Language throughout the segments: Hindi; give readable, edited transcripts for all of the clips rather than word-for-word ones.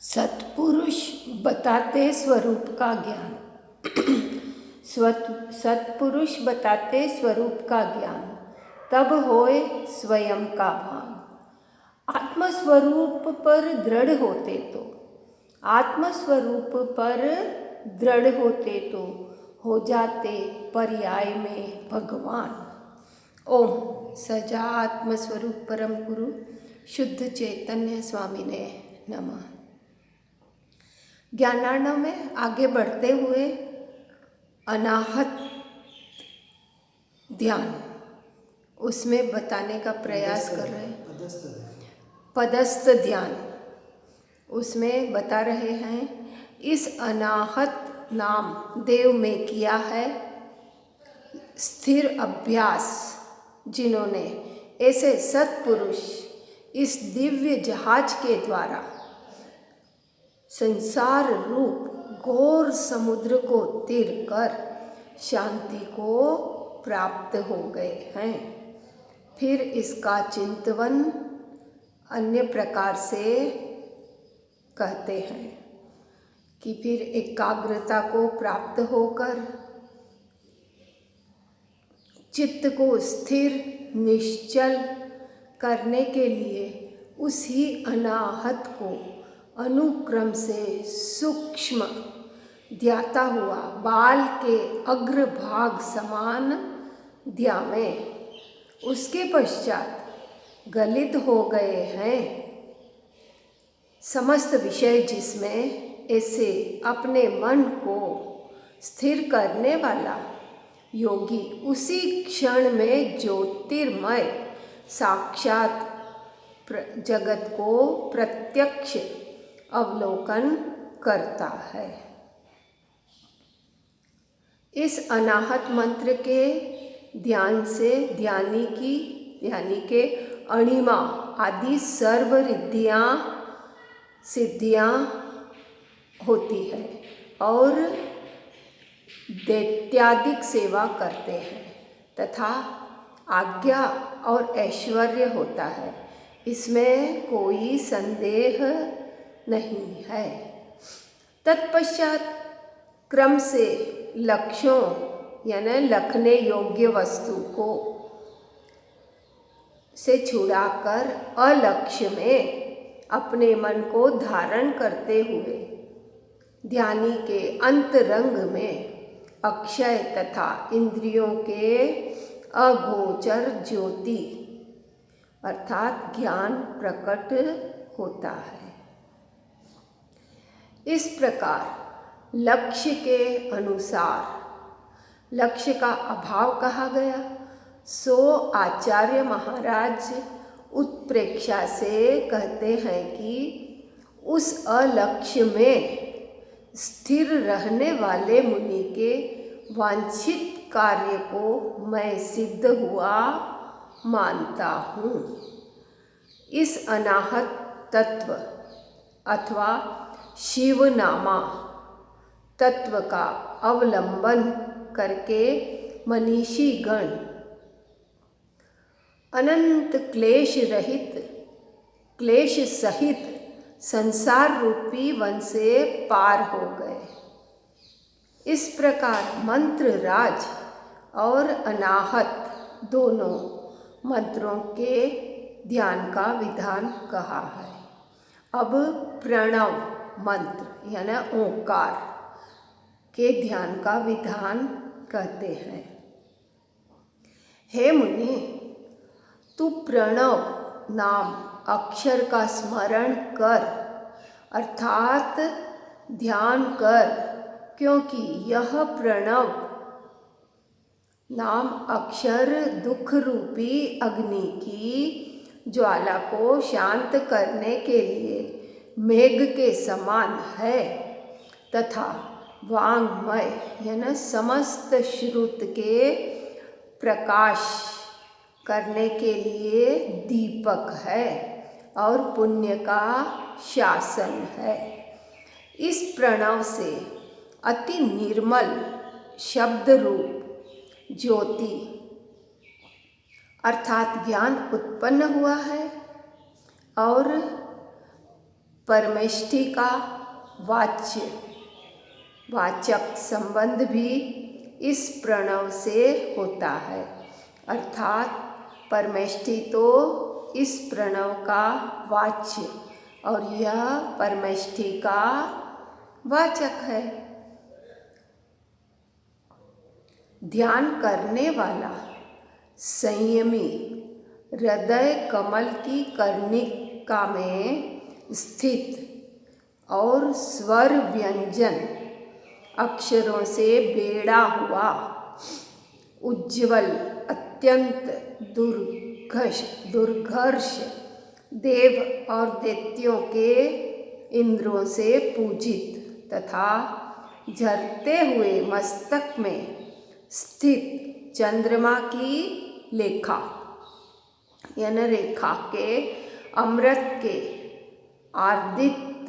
सत्पुरुष बताते स्वरूप का ज्ञान। सत्पुरुष बताते स्वरूप का ज्ञान, तब होए स्वयं का भान। आत्मस्वरूप पर दृढ़ होते तो, आत्मस्वरूप पर दृढ़ होते तो हो जाते पर्याय में भगवान। ओम सजात्म स्वरूप परम गुरु शुद्ध चैतन्य स्वामी ने नमः। ज्ञानार्णव में आगे बढ़ते हुए अनाहत ध्यान उसमें बताने का प्रयास कर रहे हैं। पदस्थ ध्यान उसमें बता रहे हैं। इस अनाहत नाम देव में किया है स्थिर अभ्यास जिन्होंने, ऐसे सत्पुरुष इस दिव्य जहाज के द्वारा संसार रूप घोर समुद्र को तीर कर शांति को प्राप्त हो गए हैं। फिर इसका चिंतन अन्य प्रकार से कहते हैं कि फिर एकाग्रता को प्राप्त होकर चित्त को स्थिर निश्चल करने के लिए उसी अनाहत को अनुक्रम से सूक्ष्म ध्याता हुआ बाल के अग्रभाग समान ध्यावें। उसके पश्चात गलित हो गए हैं समस्त विषय, जिसमें ऐसे अपने मन को स्थिर करने वाला योगी उसी क्षण में ज्योतिर्मय साक्षात जगत को प्रत्यक्ष अवलोकन करता है। इस अनाहत मंत्र के ध्यान से ध्यानी के अणिमा आदि सर्व रिद्धियाँ सिद्धियाँ होती है और दैत्यादिक सेवा करते हैं तथा आज्ञा और ऐश्वर्य होता है, इसमें कोई संदेह नहीं है। तत्पश्चात क्रम से लक्ष्यों यानी लखने योग्य वस्तु को से छुड़ाकर अलक्ष्य में अपने मन को धारण करते हुए ध्यानी के अंतरंग में अक्षय तथा इंद्रियों के अगोचर ज्योति अर्थात ज्ञान प्रकट होता है। इस प्रकार लक्ष्य के अनुसार लक्ष्य का अभाव कहा गया, सो आचार्य महाराज उत्प्रेक्षा से कहते हैं कि उस अलक्ष्य में स्थिर रहने वाले मुनि के वांछित कार्य को मैं सिद्ध हुआ मानता हूँ। इस अनाहत तत्व अथवा शिवनामा तत्व का अवलंबन करके मनीषी गण अनंत क्लेश सहित संसार रूपी वन से पार हो गए। इस प्रकार मंत्र राज और अनाहत दोनों मंत्रों के ध्यान का विधान कहा है। अब प्रणव मंत्र यानी ओंकार के ध्यान का विधान कहते हैं। हे मुनि, तू प्रणव नाम अक्षर का स्मरण कर अर्थात ध्यान कर, क्योंकि यह प्रणव नाम अक्षर दुख रूपी अग्नि की ज्वाला को शांत करने के लिए मेघ के समान है तथा वांग्मय यानी समस्त श्रुत के प्रकाश करने के लिए दीपक है और पुण्य का शासन है। इस प्रणव से अति निर्मल शब्द रूप ज्योति अर्थात ज्ञान उत्पन्न हुआ है और परमेष्ठी का वाचक संबंध भी इस प्रणव से होता है, अर्थात परमेष्ठी तो इस प्रणव का वाच्य और यह परमेष्ठी का वाचक है। ध्यान करने वाला संयमी हृदय कमल की कर्णिका में स्थित और स्वर व्यंजन अक्षरों से बेड़ा हुआ उज्ज्वल अत्यंत दुर्घर्ष देव और दैत्यों के इंद्रों से पूजित तथा झरते हुए मस्तक में स्थित चंद्रमा की लेखा यानी रेखा के अमृत के आर्दित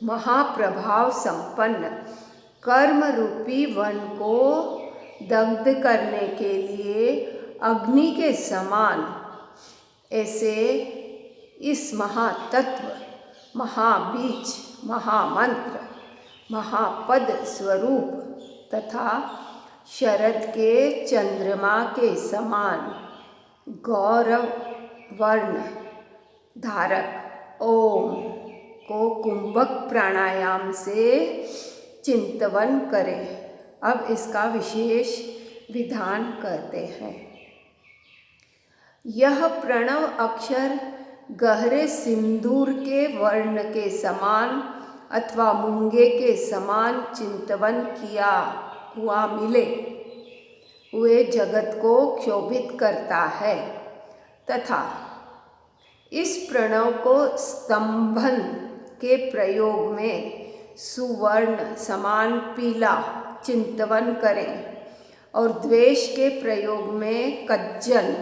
महाप्रभाव संपन्न कर्म रूपी वन को दग्ध करने के लिए अग्नि के समान ऐसे इस महातत्व महाबीज महामंत्र महापद स्वरूप तथा शरद के चंद्रमा के समान गौरव वर्ण धारक ओम को कुंभक प्राणायाम से चिंतवन करें। अब इसका विशेष विधान करते हैं। यह प्रणव अक्षर गहरे सिंदूर के वर्ण के समान अथवा मूंगे के समान चिंतवन किया हुआ मिले हुए जगत को क्षोभित करता है तथा इस प्रणव को स्तंभन के प्रयोग में सुवर्ण समान पीला चिंतवन करें और द्वेष के प्रयोग में कज्जल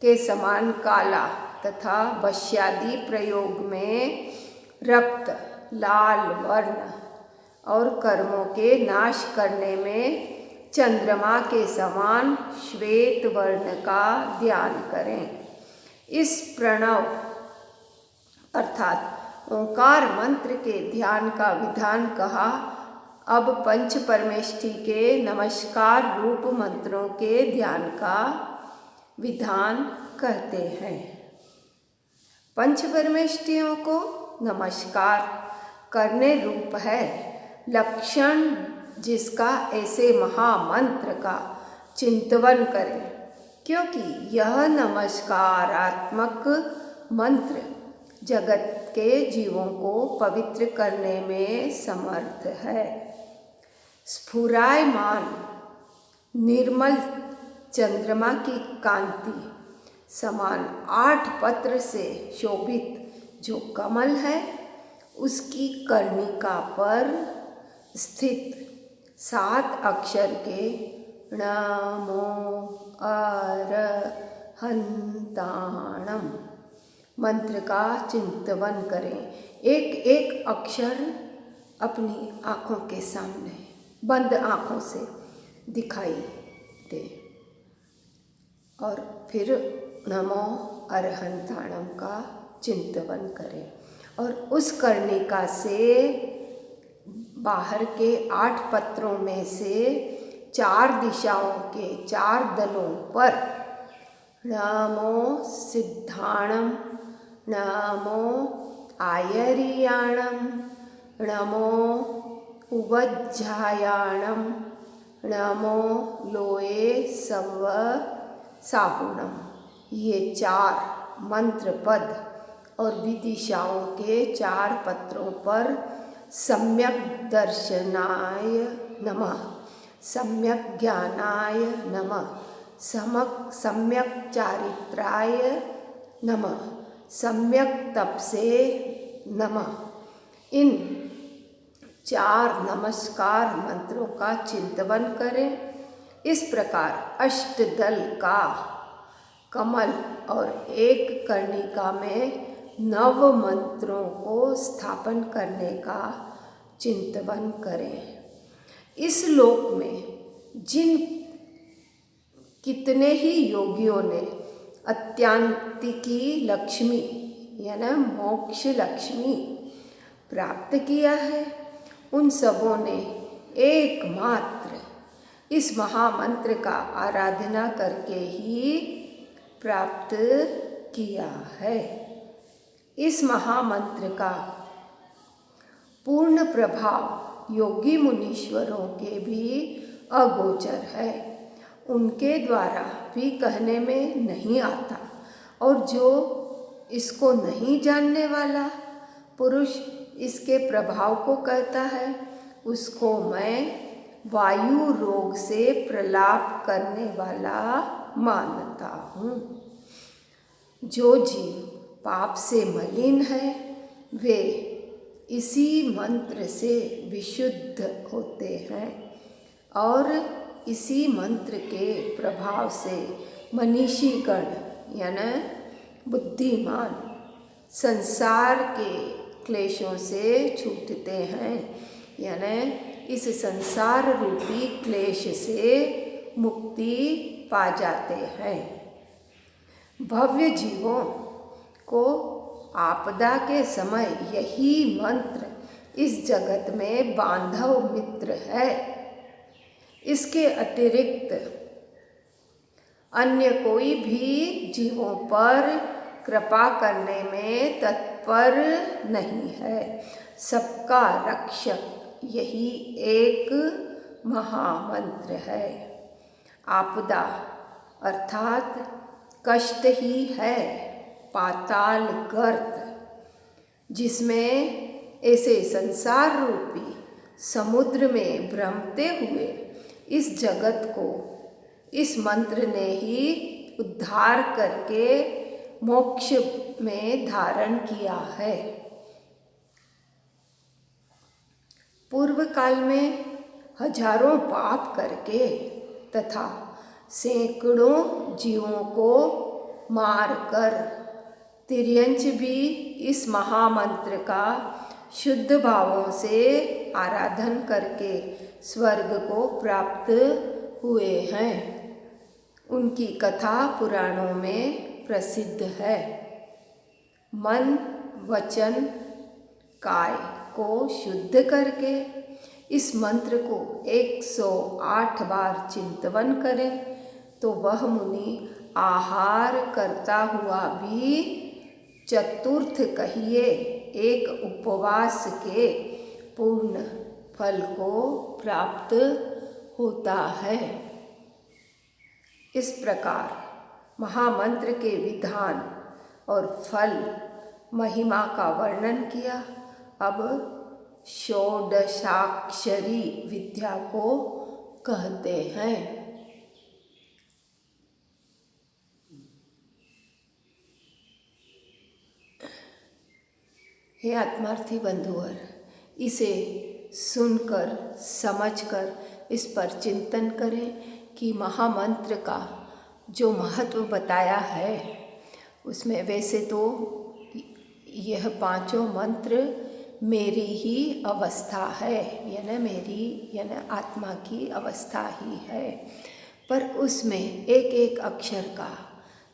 के समान काला तथा वश्यादि प्रयोग में रक्त लाल वर्ण और कर्मों के नाश करने में चंद्रमा के समान श्वेत वर्ण का ध्यान करें। इस प्रणव अर्थात ओंकार मंत्र के ध्यान का विधान कहा। अब पंच परमेष्ठी के नमस्कार रूप मंत्रों के ध्यान का विधान कहते हैं। पंच परमेष्ठियों को नमस्कार करने रूप है लक्षण जिसका ऐसे महामंत्र का चिंतवन करें, क्योंकि यह नमस्कारात्मक मंत्र जगत के जीवों को पवित्र करने में समर्थ है। स्फुरायमान निर्मल चंद्रमा की कांति समान 8 पत्र से शोभित जो कमल है उसकी कर्णिका पर स्थित 7 अक्षर के नमो अरहंताणम मंत्र का चिंतवन करें। एक एक अक्षर अपनी आँखों के सामने बंद आँखों से दिखाई दे और फिर नमो अरहंताणम का चिंतवन करें और उस कर्णिका से बाहर के 8 पत्रों में से 4 दिशाओं के 4 दलों पर नमो सिद्धाणम नमो आयरियाणम नमो उवज्झायाणम नमो लोए सव साहुणम ये 4 मंत्र पद और विदिशाओं के 4 पत्रों पर सम्यक दर्शनाय नमः, सम्यक ज्ञानाय नमः, सम्यक चारित्राय नमः, सम्यक तपसे नमः इन 4 नमस्कार मंत्रों का चिंतवन करें। इस प्रकार अष्टदल का कमल और एक कर्णिका में 9 मंत्रों को स्थापन करने का चिंतवन करें। इस लोक में जिन कितने ही योगियों ने अत्यांतिकी लक्ष्मी यानी मोक्ष लक्ष्मी प्राप्त किया है, उन सबों ने एकमात्र इस महामंत्र का आराधना करके ही प्राप्त किया है। इस महामंत्र का पूर्ण प्रभाव योगी मुनीश्वरों के भी अगोचर है, उनके द्वारा भी कहने में नहीं आता, और जो इसको नहीं जानने वाला पुरुष इसके प्रभाव को कहता है, उसको मैं वायु रोग से प्रलाप करने वाला मानता हूँ। जो जीव पाप से मलिन है वे इसी मंत्र से विशुद्ध होते हैं, और इसी मंत्र के प्रभाव से मनीषीगण यानी बुद्धिमान संसार के क्लेशों से छूटते हैं, यानी इस संसार रूपी क्लेश से मुक्ति पा जाते हैं। भव्य जीवों को आपदा के समय यही मंत्र इस जगत में बांधव मित्र है। इसके अतिरिक्त अन्य कोई भी जीवों पर कृपा करने में तत्पर नहीं है। सबका रक्षक यही एक महामंत्र है। आपदा अर्थात कष्ट ही है पाताल गर्त, जिसमें ऐसे संसार रूपी समुद्र में भ्रमते हुए इस जगत को इस मंत्र ने ही उद्धार करके मोक्ष में धारण किया है। पूर्व काल में हजारों पाप करके तथा सैकड़ों जीवों को मारकर तिर्यंच भी इस महामंत्र का शुद्ध भावों से आराधन करके स्वर्ग को प्राप्त हुए हैं। उनकी कथा पुराणों में प्रसिद्ध है। मन वचन काय को शुद्ध करके इस मंत्र को 108 बार चिंतवन करें तो वह मुनि आहार करता हुआ भी चतुर्थ कहिए एक उपवास के पूर्ण फल को प्राप्त होता है। इस प्रकार महामंत्र के विधान और फल महिमा का वर्णन किया। अब षोडशाक्षरी विद्या को कहते हैं। हे आत्मार्थी बंधुवर, इसे सुनकर समझकर इस पर चिंतन करें कि महामंत्र का जो महत्व बताया है उसमें वैसे तो यह पांचों मंत्र मेरी ही अवस्था है, यानी आत्मा की अवस्था ही है, पर उसमें एक एक अक्षर का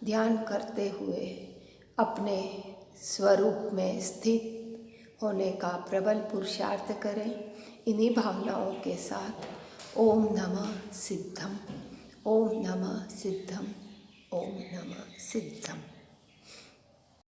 ध्यान करते हुए अपने स्वरूप में स्थित होने का प्रबल पुरुषार्थ करें। इन्हीं भावनाओं के साथ ओम नमः सिद्धम, ओम नमः सिद्धम, ओम नमः सिद्धम।